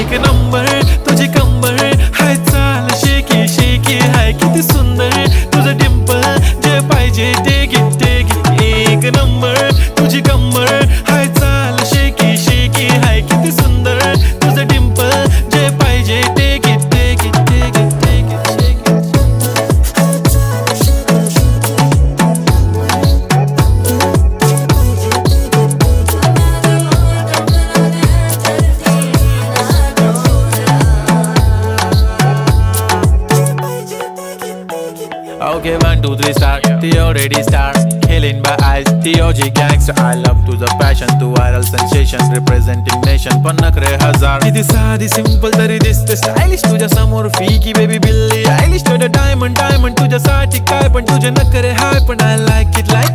एक नंबर तुझी कंबर हाय चाल शेकी शेकी हाय किती सुंदर तुझं डिंपल जे पाहिजे ते घे एक नंबर तुझी कंबर हाय चाल शेकी शेकी हाय किती सुंदर तुझं डिंपल जे पाहिजे ते घे Okay, 1, 2, 3 start. The already start. Killing by eyes. The OG gangster. I love to the passion, to viral sensation, representing nation. पण नखरे हजार. किती साधी simple तरी दिसते stylish. तुझ्या समोर फीकी baby बिल्ली. Stylish तुझं diamond तुझ्यासाठी काय पण तुझे नखरे हाय पण I like it like